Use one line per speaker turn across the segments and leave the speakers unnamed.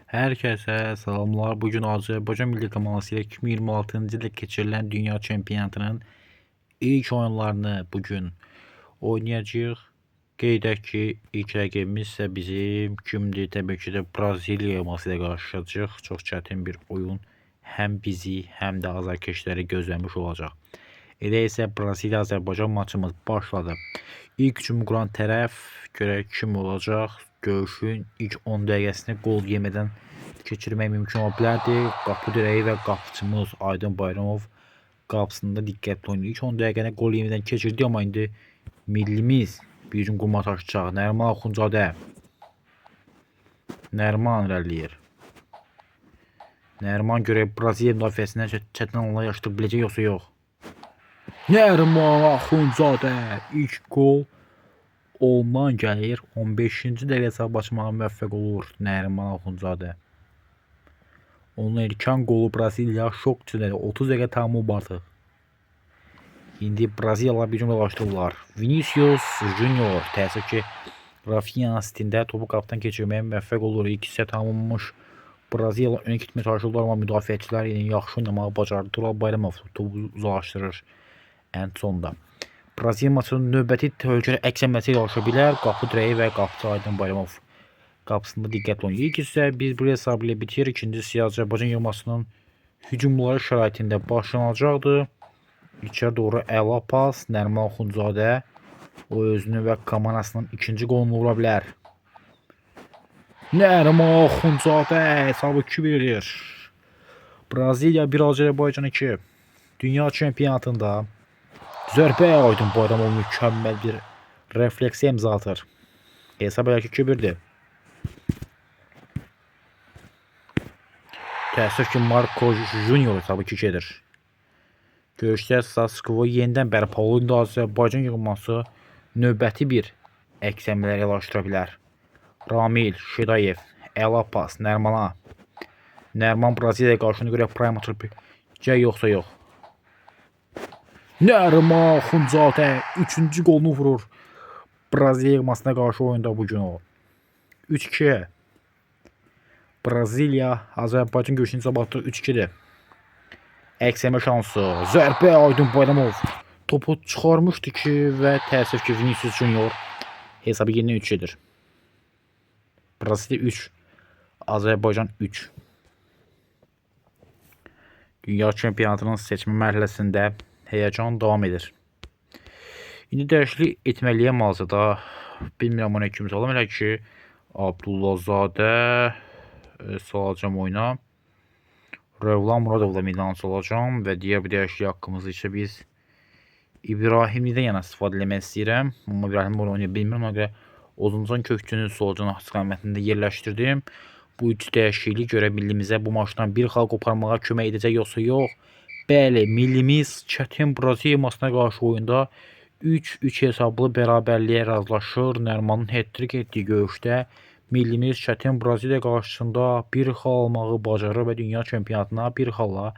Herkese selamlar. Bugün Azerbaycan Milli Komandosu ile 2026-cı ildə keçirilən Dünya Çempionatının ilk oyunlarını bugün oynayacağıq. Qeyd edək ki, ilk rəqibimiz isə bizim kimdir? Təbii ki də Braziliya ilə qarşılaşacağıq. Çox çətin bir oyun həm bizi, həm də azarkeşləri gözləmiş olacaq. Elə isə Braziliya-Azərbaycan maçımız başladı. İlk hücumu quran tərəf görək kim olacaq? Görüşün ilk 10 dəqiqəsini qol yemədən keçirmək mümkün ola bilərdi. Qapı dirəyi və qapıçımız Aydın Bayramov qapısında diqqətli oynayır. İlk 10 dəqiqəni qol yemədən keçirdi, amma indi millimiz bir hücum qurmağa çalışacaq. Nəriman Axundzadə. Nəriman irəliləyir. Nəriman görək Braziliya müdafiəsindən çətin alanlar yaşatıb biləcək yoxsa yox. Nəriman Axundzadə ilk gol ondan gəlir. 15-ci dəqiqə hesab açmağa müvəffəq olur Nəriman Axundzadə. Onun erkən qolu Braziliya şok içindədir. 30 dəqiqə tamam olub artıq. İndi Braziliyalılar bir cümləlaşdırırlar. Vinicius Junior təəssüf ki Rafinha stində topu qapıdan keçirməyə müvəffəq olur. İlk hissə tamamlamış Braziliyalılar önə getməyə çalışırlar, amma müdafiəçilər ilə yaxşı oynamağı bacardılar. Bayramov topu uzaqlaşdırır ən sonda. Braziliya maçının növbəti təhlükəli əks əməliyyatı yarışa bilər. Qapı dirəyi və qapıçı Aydın Bayramov qapısında diqqətli oynayır. İlk hissə biz bir hesab ilə bitir. İkinci hissə Azərbaycan yığmasının hücumları şəraitində başlanacaqdır. İçəri doğru əla pas. Nəriman Axundzadə o özünü və komandasının ikinci qolunu vura bilər. Nəriman Axundzadə hesabı 2 verir. Braziliya 1, Azərbaycan 2. Dünya çempionatında zərbə Aydın Bayramov mükəmməl bir refleksiya imza atır. Hesab elə ki 2-1-dir. Təəssüf ki Marco Junior hesabı 2 edir. Görüşdə Saskvo yenidən bərpa olundu. Azərbaycan yığması növbəti bir əks əməliyyat yarışdıra bilər. Ramil Şedayev əla pas Nərimana. Nəriman Braziliyaya qarşını görə prime atır yoxsa yox. Nəriman Axundzadə 3-cü qolunu vurur. Braziliya yığmasına qarşı oyunda bugün o. 3-2. Braziliya Azərbaycan görüşünü sabahdır 3-2-dir. Əksəmə şansı. Zərbə Aydın Bayramov topu çıxarmışdı ki və təəssüf ki Vinicius Junior hesabı yenidən 3-2-dir. Braziliya 3, Azərbaycan 3. Dünya çempionatının seçmə mərhələsində həyəcan davam edir. İndi dəyişiklik etməliyəm hazırda. Bilmirəm ona kim salam, elə ki Abdullazadə salacam oyuna. Rövlan Muradovla meydana salacam və digər bir dəyişiklik haqqımızda isə biz İbrahimlidən yana istifadə etmək istəyirəm. Amma İbrahim bunu oynaya bilmirəm. Ona görə Ozuncan Kökçünün solucan istiqamətində yerləşdirdim. Bu üç dəyişiklik görə millimizə bu maçdan bir xal qoparmağa kömək edəcək yoxsa yox? Bəli, millimiz çətin Braziliya maçına qarşı oyunda 3-3 hesablı bərabərliyə razılaşır. Nərimanın hat-trick etdiyi görüşdə millimiz çətin Braziliya qarşısında bir xal almağı bacarır və dünya çempionatına bir xalla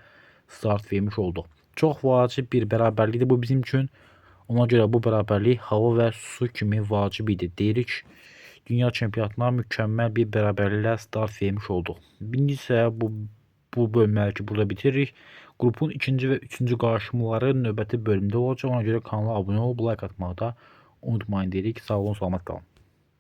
start vermiş olduq. Çox vacib bir bərabərlikdir bu bizim üçün. Ona görə bu bərabərlik hava və su kimi vacib idi. Deyirik, dünya çempionatına mükəmməl bir bərabərliklə start vermiş olduq. İndi isə bu bölmələri ki burada bitiririk. Qrupun ikinci və üçüncü qarşımaları növbəti bölümdə olacaq. Ona görə kanala abunə olub, like atmağı da unutmayın deyirik. Sağ olun, salamat qalın.